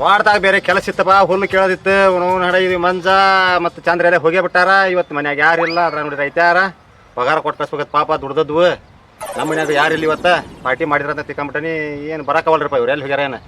ವಾಡ್ದಾಗ ಬೇರೆ ಕೆಲಸ ಇತ್ತಪ್ಪ, ಹುಲ್ಲು ಕೇಳೋದಿತ್ತು. ನಡ ಇದು ಮಂಜ ಮತ್ತು ಚಂದ್ರ ಎಲ್ಲ ಹೋಗೇ ಬಿಟ್ಟಾರ. ಇವತ್ತು ಮನ್ಯಾಗ ಯಾರಿಲ್ಲ. ಅದ್ರ ನೋಡಿ ರೈತಾರ ಪಗಾರ ಕೊಟ್ಟು ಕಳ್ಸ್ಬೇಕತ್ ಪಾಪ ದುಡ್ದದ್ವು. ನಮ್ಮ ಮನ್ಯಾಗ ಯಾರಿಲ್ಲ ಇವತ್ತು. ಪಾರ್ಟಿ ಮಾಡಿದ್ರಂತ ತಿಕ್ಕೊಂಬಿಟ್ಟನಿ. ಏನು ಬರಕವಲ್ರಪ್ಪ ಇವ್ರು ಎಲ್ಲಿ ಹೋಗ್ಯಾರ ಏನು?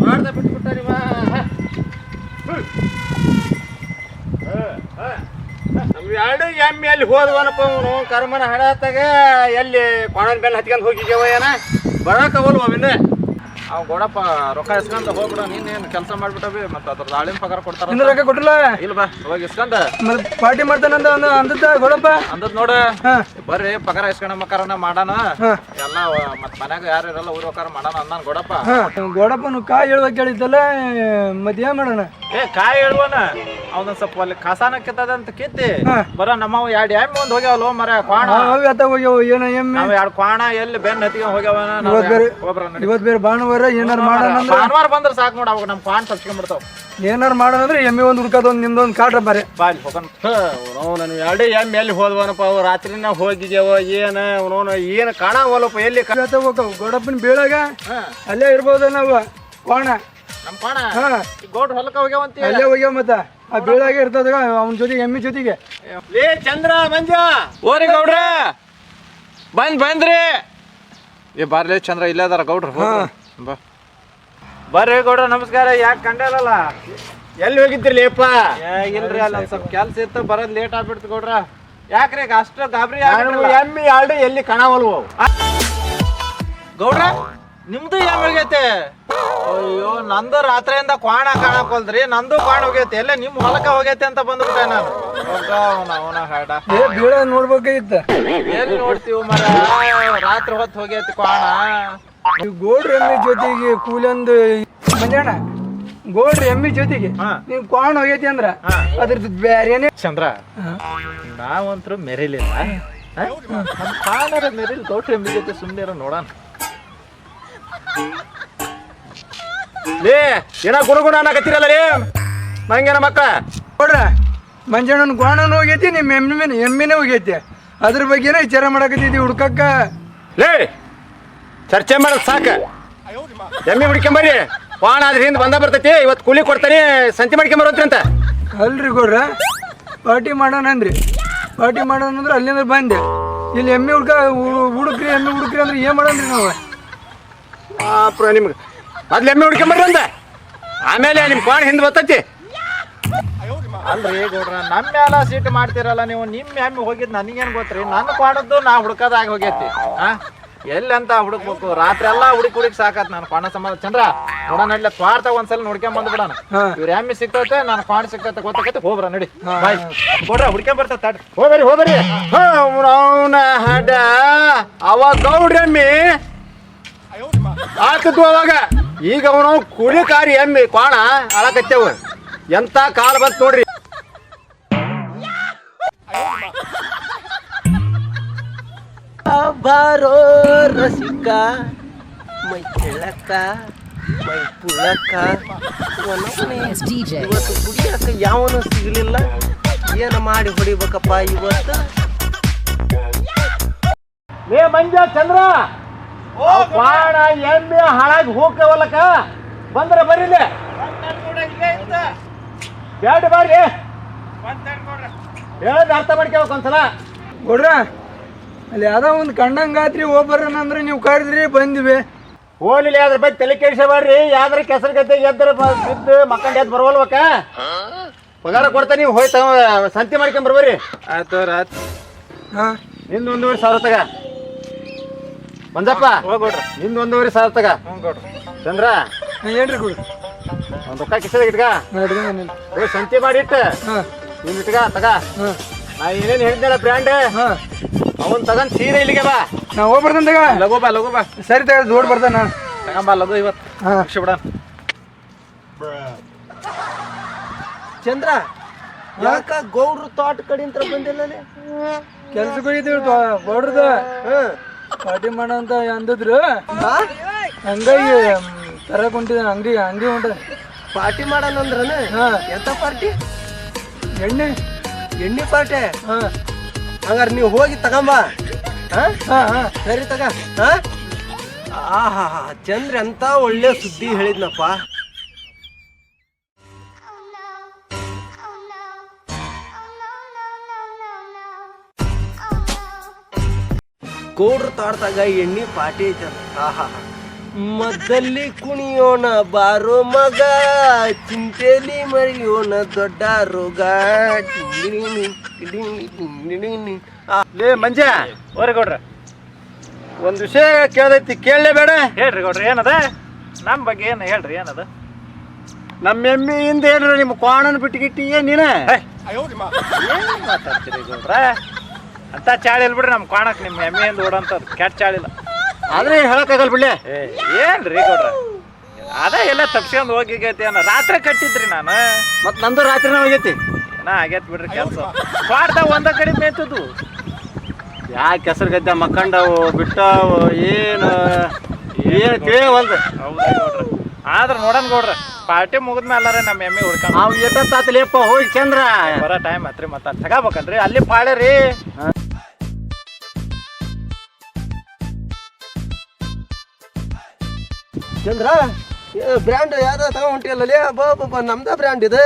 ಮಾಡ್ದ ಬಿಟ್ಬಿಟ್ಟ ನೀವ. ಎರಡು ಎಮ್ಮೆ ಎಲ್ಲಿ ಹೋದ್ವನಪ್ಪ ಅವನು ಕರ್ಮನ ಹಡತ್ತಾಗ ಎಲ್ಲಿ ಕೊಣನ ಬೆಲ್ಲ ಹತ್ಕೊಂಡು ಹೋಗಿದ್ದೇವ ಏನ ಬರಕವಲ್ವ ಅವಿಂದ. ಅವ್ ಗೋಡಪ್ಪ ರೊಕ್ಕ ಇಸ್ಕೊಂಡ ಹೋಗ್ಬಿಡ. ನೀನೇನು ಕೆಲಸ ಮಾಡ್ಬಿಟ್ಟವಿ ಮತ್ತೆ ಅದ್ರ ದಾಳಿನ ಪಗಾರ ಕೊಡ್ತಾರ. ಇನ್ನು ರೊಕ್ಕ ಕೊಟ್ಟಿಲ್ಲ ಇಲ್ಲ ಬಾ ಹೋಗಿ ಇಸ್ಕೊಂಡ ಪಾರ್ಟಿ ಮಾಡ್ತಾನಂದ ಅಂದದ ಗೋಡಪ್ಪ ಅಂದದ್ ನೋಡ. ಬರ್ರಿ ಪಗಾರ ಇಸ್ಕೊಂಡ ಮಕಾರನ ಮಾಡಾನ ಎಲ್ಲ ಮತ್ ಮನ್ಯಾಗ ಯಾರು ಇರಲ್ಲ ಊರ್ ಹೋಗಾರ ಮಾಡಾನ ಅಂದಾನ ಗೋಡಪ್ಪ. ಗೋಡಪ್ಪನು ಕಾಯಿ ಹೇಳ್ಬೇಕು ಕೇಳಿದ್ದಲ್ಲ, ಮತ್ತೆ ಏನ್ ಮಾಡೋಣ? ಕಾಯಿ ಹೇಳುವನ ಅವನೊಂದ್ ಸ್ವಲ್ಪ ಅಲ್ಲಿ ಕಸಾನ ಕಿತ್ತದ ಅಂತ ಕಿತ್ತಿ ಬರ ನಮ್ಮವ್ ಎರಡು ಎಮ್ಮೆ ಒಂದ್ ಹೋಗ್ಯಾವಲ್ಲ ಮರ ಕ್ವಾಣ ಹೋಗ್ಯಾವ. ಏನ ಎಮ್ಮೆ ನಾವ್ ಎರಡು ಕ್ವಾಣ ಎಲ್ಲಿ ಬೆನ್ನ ಹತ್ತಿಗೆ ಹೋಗ್ಯಾವ. ಇವತ್ ಬೇರೆ ಭಾನುವಾರ ಏನಾರು ಮಾಡೋಣ ಭಾನುವಾರ ಬಂದ್ರ ಸಾಕು ನೋಡ. ಅವಾಗ ನಮ್ ಕ್ವಾಣ ತಪ್ಸ್ಕೊಂಡ್ಬಿಡ್ತಾವ. ಏನಾರು ಮಾಡೋಣ ಅಂದ್ರೆ ಎಮ್ಮೆ ಒಂದು ಹುಡ್ಕೋದೊಂದು ನಿಮ್ದೊಂದು ಕಾಟ್ರ ಬಾರಿ ಬಾಲಿ ಹೋಗೋಣ. ನಾನು ಎರಡೇ ಎಮ್ಮೆ ಎಲ್ಲಿ ಹೋದ್ವನಪ್ಪ. ಅವು ರಾತ್ರಿನ ಹೋಗಿದ್ದೇವ. ಏನು ಅವನವನು ಏನು ಕಾಣವಲ್ಲಪ್ಪ ಎಲ್ಲಿ. ಹೋಗವು ಗೋಡಪ್ಪನ ಬೀಳಾಗ ಅಲ್ಲೇ ಇರ್ಬೋದ ನಾವು ಕೋಣ. ನಮ್ ಕ್ವಾಣ ಗೌಡ್ರ ಹೊಲಕ್ಕ ಹೋಗ್ಯಾವಂತ ಅಲ್ಲೇ ಹೋಗ್ಯಾವ. ಮತ್ತ ಆ ಬೀಳಾಗೆ ಇರ್ತದ ಅವನ ಜೊತೆಗೆ ಎಮ್ಮೆ ಜೊತೆಗೆ. ಲೇ ಚಂದ್ರ ಮಂಜ ಓರಿ ಗೌಡ್ರ ಬಂದ್ರಿ. ಏ ಬರ್ಲಿ ಚಂದ್ರ ಇಲ್ಲೇ ಅದಾರ ಗೌಡ್ರ. ಬಾ ಬರ್ರಿ ಗೌಡ್ರ ನಮಸ್ಕಾರ. ಯಾಕೆ ಕಂಡಲ್ಲ? ಎಲ್ಲಿ ಹೋಗಿದ್ದಿರ್ಲಿ ಅಪ್ಪ? ಇಲ್ರಿ ಅಲ್ಲ ಸ್ವಲ್ಪ ಕೆಲ್ಸ ಇತ್ತು ಬರೋದ್ ಲೇಟ್ ಆಗ್ಬಿಡ್ತು ಗೌಡ್ರ. ಯಾಕ್ರಿ ಅಷ್ಟು ಗಾಬರಿ ಎಮ್ಮಿ ಎರಡು ಎಲ್ಲಿ ಕಾಣವಲ್ವ ಗೌಡ್ರ? ನಿಮ್ದು ಏನ್ ಹೋಗೈತೆ? ಅಯ್ಯೋ ನಂದು ರಾತ್ರಿಯಿಂದ ಕ್ವಾಣ ಕಾಣಕೊಲ್ದ್ರಿ. ನಂದು ಕ್ವಾಣ ಹೋಗೈತೆ. ಎಲ್ಲ ನಿಮ್ ಹೊಲಕ್ಕ ಹೋಗೈತೆ ಅಂತ ಬಂದ್ಬಿಟ್ಟೆ ನಾನು. ಅವನ ಹಾಡ ಬೀಳ ನೋಡ್ಬೇಕಾಗಿತ್ತ. ಎಲ್ಲಿ ನೋಡ್ತೀವಿ ಮರ? ರಾತ್ರಿ ಹೊತ್ತು ಹೋಗೈತಿ ಕ್ವಾಣ. ಗೋಡ್ರ ಎಮ್ಮೆ ಜೊತೆಗೆ ಕೂಲಂದು ಮಂಜಣ್ಣ ಗೋಡ್ರ ಎಮ್ಮೆ ಜೊತೆಗೆ ನೀವ್ ಕ್ವಾಣ ಹೋಗೈತಿ ಅಂದ್ರ ಅದ್ರದ್ದು ಬ್ಯಾರೇನೆ. ಚಂದ್ರ ನಾವಂತ್ರು ಮೆರಿಲಿಲ್ಲ. ಕ್ವಾಣರ ಮೆರಿಲ್ ಗೌಡ್ರ ಎಮ್ಮೆ ಜೊತೆ ಸುಮ್ಮನೆ ನೋಡೋಣ. ಲೇ ಏನ ಗುಣಗುಣ ಅನ್ನಕತ್ತೀರಲ್ಲ ರೀ ಮಂಗೇನ ಮಕ್ಕಳ? ನೋಡ್ರ ಮಂಜಣ್ಣನ ಕ್ವಾಣನ ಹೋಗೈತಿ, ನಿಮ್ ಎಮ್ಮೆನೆ ಹೋಗೈತಿ. ಅದ್ರ ಬಗ್ಗೆನೇ ವಿಚಾರ ಮಾಡಕತ್ತಿದ್ವಿ ಹುಡ್ಕಕ್ಕ. ಲೇ ಚರ್ಚೆ ಮಾಡೋದು ಸಾಕ. ಎಮ್ಮೆ ಹುಡ್ಕೊಂಬರ್ರಿ. ಕ್ವಾಣ ಆದ್ರೆ ಹಿಂದೆ ಬಂದ ಬರ್ತೈತಿ. ಇವತ್ತು ಕೂಲಿ ಕೊಡ್ತಾನೆ, ಸಂತಿ ಮಾಡ್ಕೊಂಬರೋತ್ರಿ ಅಂತ. ಅಲ್ರಿ ಗೌಡ್ರ ಪಾರ್ಟಿ ಮಾಡೋಣ ಅಂದ್ರಿ. ಪಾರ್ಟಿ ಮಾಡೋಣ ಅಂದ್ರೆ ಅಲ್ಲಿಂದ ಬಂದೆ. ಇಲ್ಲಿ ಎಮ್ಮೆ ಹುಡುಕ್ರಿ ಎಮ್ಮೆ ಹುಡುಕ್ರಿ ಅಂದ್ರೆ ಏನ್ ಮಾಡಂದ್ರಿ ನಾವು? ನಿಮ್ಗೆ ಮೊದ್ಲು ಎಮ್ಮೆ ಹುಡ್ಕೊಂಬರ್ರಿ ಅಂದ, ಆಮೇಲೆ ನಿಮ್ ಕ್ವಾಣ ಹಿಂದೆ ಬರ್ತೈತಿ. ಅಲ್ರಿ ಗೌಡ್ರ ನಮ್ಮ ಮ್ಯಾಲ ಸೀಟ್ ಮಾಡ್ತಿರಲ್ಲ ನೀವು. ನಿಮ್ ಎಮ್ಮೆ ಹೋಗಿದ್ ನನಗೇನ್ ಗೊತ್ತ್ರಿ? ನನ್ನ ಕ್ವಾಣದ್ದು ನಾ ಹುಡ್ಕದಾಗ ಹೋಗೈತಿ. ಎಲ್ಲಂತ ಹುಡುಕ್ಬೇಕು? ರಾತ್ರಿ ಎಲ್ಲಾ ಹುಡುಕ್ ಸಾಕತ್ ನಾನು ಕ್ವಾಣ ಸಂಬಂಧ. ಚಂದ್ರ ನೋಡೋಣ ನಡ್ಲ ತ್ವಾರ್ತಾಗ ಒಂದ್ಸಲ ನೋಡ್ಕೊಂಡ್ ಬಂದ್ಬಿಡೋಣ. ಇವ್ರ ಎಮ್ಮೆ ಸಿಕ್ತೈತೆ, ನಾನು ಕ್ವಾಣ ಸಿಕ್ತೈತೆ ಗೊತ್ತಾಗೈತೆ. ಹೋಗ್ರ ನಡಿ ಬಾಯ್ ಕೊಡ್ರ ಹುಡ್ಕೊಂಡ್ ಬರ್ತೈತೆ. ಹೋಗ್ಬರಿ ಅವನ ಹಡ ಅವ ಗೌಡ್ರ ಎಮ್ಮೆ ಹಾಕಿದ್ವು ಅವಾಗ. ಈಗ ಅವನು ಕುರಿಕಾರಿ ಎಮ್ಮೆ ಕ್ವಾಣ ಅಳಕತ್ತೇವ. ಎಂತ ಕಾಲ ಬಂತ ನೋಡ್ರಿ. ಬಾರೋ ರಸಿಕ ಮೈ ಕೆಳಕ ಮೈ ಪುಳಕ. ಇವತ್ತು ಕುಡಿಯಕ ಯಾವನು ಸಿಗಲಿಲ್ಲ. ಏನು ಮಾಡಿ ಹೊಡಿಬೇಕಪ್ಪ ಇವತ್ತು? ಲೇ ಮಂಜ ಚಂದ್ರ ಕ್ವಾಣ ಎಮ್ಮೆ ಹಾಳಾಗಿ ಹೋಗ್ತೇವಲ್ಲಕ ಬಂದ್ರ ಬರೀಲಿ. ಬ್ಯಾಡ ಬಾರಿ ಹೇಳದ್ ಅರ್ಥ ಮಾಡ್ಕೋಬೇಕು ಒಂದ್ಸಲ. ಗೌಡ್ರ ಅಲ್ಲಿ ಯಾವ್ದೋ ಒಂದು ಕಂಡಂಗಾತ್ರಿ ಹೋಗ್ಬರ್ರಣ ಅಂದ್ರೆ ನೀವು ಕರೆದ್ರಿ ಬಂದಿವಿ. ಹೋಲಿಲ್ಲ ಅದ್ರ ಬಗ್ಗೆ ತಲೆ ಕೆಡಿಸಬೇಡ್ರಿ. ಯಾವ್ದ್ರ ಕೆಸರು ಗದ್ದೆ ಎದ್ರ ಬಿದ್ದು ಮಕ್ಕಂಡು ಎದ್ದು ಬರವಲ್ವಕ ಪಗಾರ ಕೊಡ್ತಾ ನೀವು ಹೋಯ್ತ ಸಂತಿ ಮಾಡ್ಕೊಂಡ್ ಬರ್ಬರಿ. ಆಯ್ತು ರಾತ್ ನಿಂದ 1,500 ತಗ ಮಂಜಪ್ಪ. ಹೋಗ್ಬಿಡ್ರಿ. ನಿಂದ 1,500 ತಗ ಚಂದ್ರ. ಏನ್ರಿ ಗೌಡ್ರ ಒಂದ್ ರೊಕ್ಕ ಕಿಸದಾಗ ಇಟ್ಕ ಹೋಗಿ ಸಂತಿ ಮಾಡಿ ಇಟ್ಟ ನಿನ್ ಇಟ್ಕ ತಗ. ನಾ ಏನೇನ್ ಹೇಳಿದ್ನಲ್ಲ ಬ್ರ್ಯಾಂಡ್ ಅವನ್ ತಗೊಂಡ್ ಸೀರೆ ಇಲ್ಲಿಗೆ ಬಾ. ನಾ ಹೋಗ್ಬರ್ದಂತಾಗ ಲಘು ಬಾ. ಸರಿ ತಗ ದೊಡ್ಡ ಬರ್ತಾನ ತಗೊಂಬ ಲಘು ಇವತ್ತು ಬಿಡ. ಚಂದ್ರ ಯಾಕ ಗೌಡ್ರು ತೋಟ ಕಡೆಯಿಂದ ಬಂದಿಲ್ಲ? ಕೆಲ್ಸಕ್ಕೆ ಹೋಗಿದ್ದೀವಿ ಗೌಡ್ರದ ಪಾರ್ಟಿ ಮಾಡೋ ಅಂತ ಅಂದಿದ್ರು. ಹಂಗಾಗಿ ತರಕ್ ಹೊಂಟಿದ ಅಂಗಡಿ ಹೊಂಟದ. ಪಾರ್ಟಿ ಮಾಡೋಣ ಅಂದ್ರನ? ಎಂತ ಪಾರ್ಟಿ? ಎಣ್ಣೆ ಎಣ್ಣೆ ಪಾಟೆ ಹಾ ಹಂಗಾರೆ ನೀವು ಹೋಗಿ ತಗೊಂಬ ಹಾ ಹಾ ಹಾ ಸರಿ ತಗ ಹಾ ಆಹಾ ಚಂದ್ರ ಅಂತ ಒಳ್ಳೆ ಸುದ್ದಿ ಹೇಳಿದ್ನಪ್ಪ. ಗೌಡ್ರ ತಾಡ್ದಾಗ ಎಣ್ಣೆ ಪಾಟಿ ಐತಲ್ಲ ಆಹಾ ಮದ್ದಲ್ಲಿ ಕುಣಿಯೋಣ ಬಾರೋ ಮಗ ಚಿಂತೆಲಿ ಮರಿಯೋಣ ದೊಡ್ಡ ರೋಗ. ಲೇ ಮಂಜ ಓರಿ ಗೌಡ್ರ ಒಂದ್ ವಿಷಯ ಕೇಳದೈತಿ ಕೇಳಲೇಬೇಡ. ಹೇಳ್ರಿ ಗೌಡ್ರ ಏನದ ನಮ್ಮ ಬಗ್ಗೆ ಏನು ಹೇಳ್ರಿ ಏನದ? ನಮ್ಮ ಎಮ್ಮೆಯಿಂದ ಏನ್ರ ನಿಮ್ಮ ಕ್ವಾಣನ ಬಿಟ್ಟಿಗಿಟ್ಟಿ ನೀನ ಏನ್ ಮಾತಾಡ್ತೀರಿ ಗೌಡ್ರ? ಅಂತ ಚಾಳಿಲ್ ಬಿಡ್ರಿ ನಮ್ಮ ಕಾಣಕ್ ನಿಮ್ಮ ಎಮ್ಮೆಯಿಂದ ಓಡಂತದ್ ಕೆಟ್ಟ ಚಾಳಿಲ್ಲ. ಆದ್ರೆ ಹೇಳಕ್ಕಾಗಲ್ ಬಿಡ್ಲೆ. ಏನ್ರಿ ಗೌಡ್ರ ಅದ ಎಲ್ಲ ತಪ್ಸ್ಕೊಂಡ್ ಹೋಗಿಗೈತಿ ಅನ್ನ ರಾತ್ರಿ ಕಟ್ಟಿದ್ರಿ ನಾನು. ಮತ್ ನಂದು ರಾತ್ರಿನ ಹೋಗೈತಿ. ಏನ ಆಗೈತ್ ಬಿಡ್ರಿ ಕೆಲಸ. ಸ್ವಾರ್ಥ ಒಂದ ಕಡೆ ಮೇಯ್ತದು. ಯಾಕೆ ಕೆಸರು ಗದ್ದೆ ಮಕ್ಕಂಡವು ಬಿಟ್ಟವು ಏನು ತಿಳಿಯವಲ್ದು. ಹೌದ್ರಿ ಗೌಡ್ರ ಆದ್ರ ನೋಡೋಣ ಗೌಡ್ರ ಪಾರ್ಟಿ ಮುಗಿದ್ಮೇಲಾರ ನಮ್ಮ ಎಮ್ಮೆ ಹುಡ್ಕೊಂಡ್ ನಾವು ಎಷ್ಟೊತ್ತಾತಲೇಪ್ಪ ಹೋಗಿ ಚಂದ್ರ ಬರೋ ಟೈಮ್ ಹತ್ರಿ ಮತ್ತ ತಗೋಬೇಕಲ್ರಿ ಅಲ್ಲಿ ಪಾಳೆ ರೀ. ಚಂದ್ರ ಬ್ರ್ಯಾಂಡ್ ಯಾವ್ದ ತಗೊಂಡ್ ಹೊಂಟಿಯಲ್ಲೇ ಬಾ ನಮ್ದ ಬ್ರ್ಯಾಂಡ್ ಇದೆ.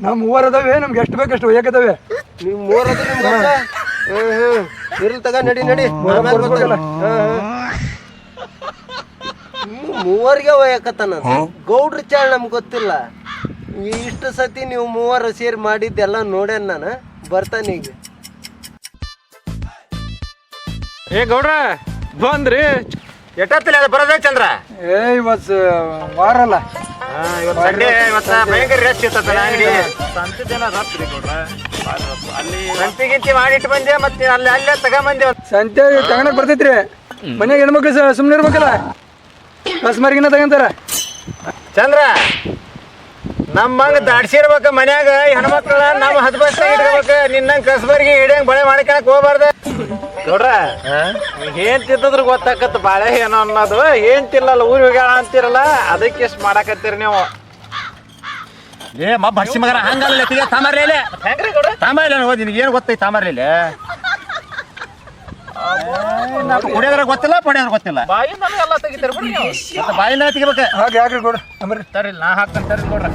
ನಮ್ಮ ಮೂವರು ಅದಾವೆ ನಮ್ಗೆ ಎಷ್ಟು ಬೇಕಷ್ಟು ಒಯ್ಯಕದಾವೆ. ನೀವು ಮೂರದು ನಿಮ್ಗೆ ಇರ್ಲಿ ತಗ ನಡಿ ಆಮೇಲೆ ಬರ್ತಾನೆ. ಮೂವರಿಗೆ ಒಯ್ಯಕತ್ತಾನ ಗೌಡ್ರ ಚಾಳ್ ನಮ್ಗೆ ಗೊತ್ತಿಲ್ಲ. ಇಷ್ಟು ಸತಿ ನೀವು ಮೂವರು ಸೇರಿ ಮಾಡಿದ್ದೆಲ್ಲ ನೋಡೇನ್ ನಾನು ಬರ್ತಾನೆ ಈಗ. ಏ ಗೌಡ್ರ ಬಂದ್ರಿ ಎಷ್ಟೊತ್ತಲ್ಲಿ ಅದು ಬರೋದೇ ಚಂದ್ರ? ಇವತ್ತು ವಾರ ಅಲ್ಲ ಇವತ್ತು ಸಂಡೇ, ಇವತ್ತ ಭಯಂಕರ ರೆಸ್ಟ್ ಇರ್ತದ ಅಂಗಡಿ. ಸಂತೆ ಜನ ರಾತ್ರಿ ಗೌಡ್ರ ಅಲ್ಲಿ ಸಂತಿಗಿಂತಿ ಮಾಡಿಟ್ಟು ಬಂದೆ ಮತ್ತೆ ಅಲ್ಲೇ ತಗೊಂಬಂದೆ. ಸಂತೆ ತಗೊಳಕ್ ಬರ್ತೈತ್ರಿ. ಮನ್ಯಾಗ ಹೆಣ್ಮಕ್ಳು ಸುಮ್ಮನೆ ಇರ್ಬೇಕಲ್ಲ, ಕಸ್ಮಾರಿಗಿನ್ನ ತಗೊಂತಾರ. ಚಂದ್ರ ನಮ್ಮಂಗ ದಾಡ್ಸಿರ್ಬೇಕ ಮನ್ಯಾಗ ಹೆಣ್ಮಕ್ಳ ನಮ್ಮ ಹದ್ಬಸ್ತಾಗ ಇಟ್ಕೋಬೇಕು. ನಿನ್ನಂಗ ಕಸ್ಬರ್ಗಿ ಹಿಡಿಯಂಗ್ ಬಳೆ ಮಾಡ್ಕೊಳಕ್ ಹೋಗ್ಬಾರ್ದ. ಗೌಡ್ರ ಏನ್ ತಿಂತದ್ರ ಗೊತ್ತಾಕತ್ ಬಾಳೆ ಏನೋ ಅನ್ನೋದು. ಏನ್ ತಿನ್ನಲ್ಲ ಊರ್ ಹೋಗ್ಯಾಳ ಅಂತಿರಲ್ಲ ಅದಕ್ಕೆ ಇಷ್ಟ ಮಾಡಾಕತ್ತೀರಿ ನೀವು. ಹಸಿ ಮಗನ ಹಂಗಲ್ಲ ತಾಮರ್ಲೇಲೆ ಹೆಂಗ್ರಿ ಗೌಡ್ರ ತಾಮರ್ಲೆ ಹೋದ್ ನಿನಗೆ ಏನು ಗೊತ್ತೈತಿ ತಾಮರ್ಲೇಲೆ? ಕುಡಿಯೋದ್ರ ಗೊತ್ತಿಲ್ಲ ಪಡಿಯೋದ್ರ ಗೊತ್ತಿಲ್ಲ. ಬಾಯಿಂದ ಎಲ್ಲ ತೆಗಿತೀರಿ ಬಿಡ್ರಿ ನೀವು. ಮತ್ತೆ ಬಾಯಿನ ತೆಗಿಬೇಕು. ಹಾಗೆ ಹಾಕ್ರಿ ಕೊಡ್ರಿ ಅಂಬರ್ರಿ. ತರಿಲ್ ನಾ ಹಾಕ್ತೇನೆ ತರಿಲ್ ಗೌಡ್ರ.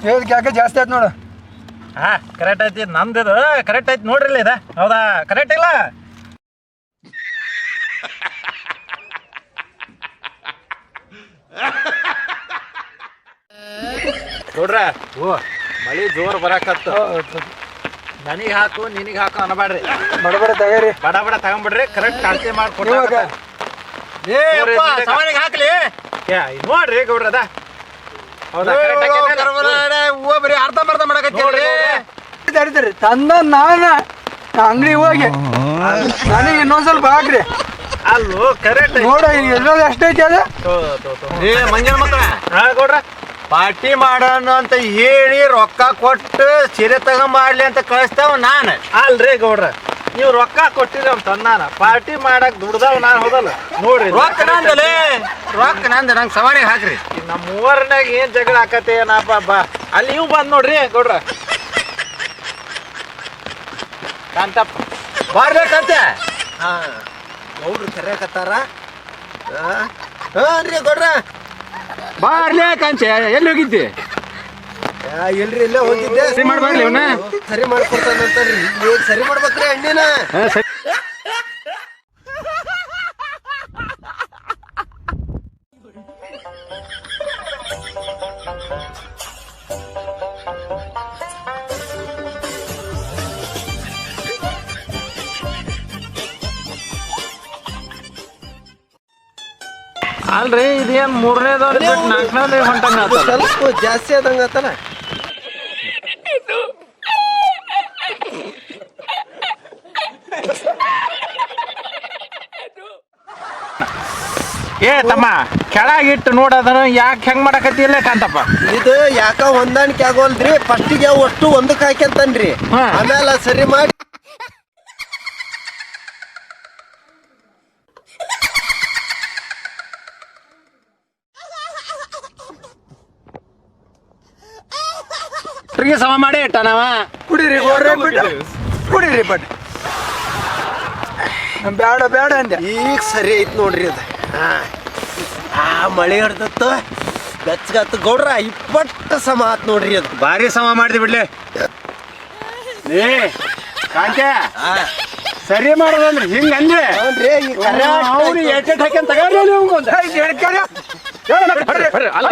ಹೇಳೋದಕ್ಕೆ ಯಾಕೆ ಜಾಸ್ತಿ ಆಯ್ತು ನೋಡು. ಹಾ ಕರೆಕ್ಟ್ ಐತಿ ನಮ್ದು ಕರೆಕ್ಟ್ ಐತಿ ನೋಡ್ರಿಲ್ಲ ಇದ ಹೌದಾ? ಕರೆಕ್ಟ್ ಇಲ್ಲ ನೋಡ್ರ ಮಳಿ ಜೋರ್ ಬರಾಕತ್ತ. ನನಗೆ ಹಾಕು ನಿನಗೆ ಹಾಕು ಅನ್ಬೇಡ್ರಿ. ಬಡಬಡ ತಗರಿ ಬಡ ಬಡ ತಗೊಂಬಿಡ್ರಿ. ಕರೆಕ್ಟ್ ಅಳತೆ ಮಾಡಿ ಇವಾಗ ಹಾಕ್ಲಿ ನೋಡ್ರಿ ಗೌಡ್ರ ಅದ ಹೌದಾ? ಬರೀ ಅರ್ಧ ಮರ್ಧ ಮಾಡಕತ್ತೀರಿ. ತಂದ ನಾನು ಅಂಗಡಿ ಹೋಗಿ ನನಗೆ ಇನ್ನೊಂದ್ ಸ್ವಲ್ಪ ಹಾಕ್ರಿ. ಅಲ್ಲೂ ಕರೆಕ್ಟ್ ನೋಡ ಎಲ್ಲೋದು ಎಷ್ಟೈತಿ ಅದ. ಮಂಜನ ಮಕ್ಕಳ ಗೌಡ್ರ ಪಾರ್ಟಿ ಮಾಡೋಣ ಅಂತ ಹೇಳಿ ರೊಕ್ಕ ಕೊಟ್ಟು ಸೀರೆ ತಗೊಂಬಾಡ್ಲಿ ಅಂತ ಕಳಿಸ್ತಾವ ನಾನು. ಅಲ್ರಿ ಗೌಡ್ರ ನೀವು ರೊಕ್ಕ ಕೊಟ್ಟಿರಿ ಅಂತ ನಾನ ಪಾರ್ಟಿ ಮಾಡಕ್ ದುಡ್ದಾವ್ ನಾನು ಹೋದಲ್ಲ ನೋಡ್ರಿ. ರೊಕ್ಕ ನಂದಲೇ ರೊಕ್ಕ ನಂದ ನಂಗೆ ಸವಾರಿಗೆ ಹಾಕ್ರಿ. ನಮ್ಮ ಮೂವರ್ನಾಗ ಏನ್ ಜಗಳ ಆಕತಿ ಏನಪ್ಪ ಬಾ ಅಲ್ಲಿ ನೀವು ಬಂದ್ ನೋಡ್ರಿ ಗೌಡ್ರ. ಕಾಂತಪ್ಪ ಬರ್ಬೇಕಂತೆ ಹಾ ಗೌಡ್ರು ಕರೆಯಕತ್ತಾರ. ಹಾಂ ರೀ ಗೌಡ್ರ ಬಾರ್ಲೇ ಕಂಚೆ ಎಲ್ಲಿ ಹೋಗಿದ್ದಿ? ಎಲ್ರಿ ಇಲ್ಲೇ ಹೋಗಿದ್ದೆ. ಸರಿ ಮಾಡ್ಬಾರ್ಲಿ ಅವನ್ನ? ಸರಿ ಮಾಡ್ಕೊಡ್ತಾನಂತಲ್ರಿ. ಈಗ ಸರಿ ಮಾಡ್ಬೇಕ್ರಿ ಎಣ್ಣಿನ. ಅಲ್ರಿ ಇದೇನ್ ಮೂರನೇದವ್ರಿ ಬಿಟ್ಟು ನಾಲ್ಕನೇದ್ರಿ ಹೊಂಟಂಗ ಸ್ವಲ್ಪ ಜಾಸ್ತಿ ಆದಂಗ ಆತಲ್ಲ. ಏ ತಮ್ಮ ಕೆಳಗಿಟ್ಟು ನೋಡೋದನ್ನ ಯಾಕೆ ಹೆಂಗ್ ಮಾಡಕತ್ತಿಲ್ಲ ಕಾಂತಪ್ಪ? ಇದು ಯಾಕ ಹೊಂದಾಣಿಕೆ ಆಗೋಲ್ರಿ, ಫಸ್ಟಿಗೆ ಅಷ್ಟು ಒಂದಕ್ಕೆ ಹಾಕ್ಯಂತನ್ರಿ, ಆಮೇಲೆ ಸರಿ ಮಾಡಿ ಸಮ ಮಾಡಿ ಇಟ್ಟ ನಾವ. ಕುಡೀರಿ ಗೌಡ್ರೆ ಬಿಟ್ಟು ಕುಡೀರಿ ಬಟ್ ಬೇಡ ಬೇಡ ಅಂದೆ. ಈಗ ಸರಿ ಐತ್ ನೋಡ್ರಿ ಅದು. ಮಳೆ ಹಿಡ್ದತ್ತು ಬೆಚ್ಚಗತ್ತು ಗೌಡ್ರ 20 ಸಮ ಆತ್ ನೋಡ್ರಿ ಅದು. ಭಾರಿ ಸಮ ಮಾಡಿದ್ವಿ ಬಿಡ್ಲಿ. ಏ ಕಾಂತೆ ಸರಿ ಮಾಡೋದಂದ್ರೆ ಹಿಂಗ ಅಂದ್ರೆ ಹೌದ್ರಿ, ಈ ಕರೆ ಅವ್ರು ಎಟ್ಟೆಟ್ ಹಾಕ್ಯಂತ ತಗೊಂಡ್ರಿ ನೀವು ಒಂದು. ಅಲ್ಲ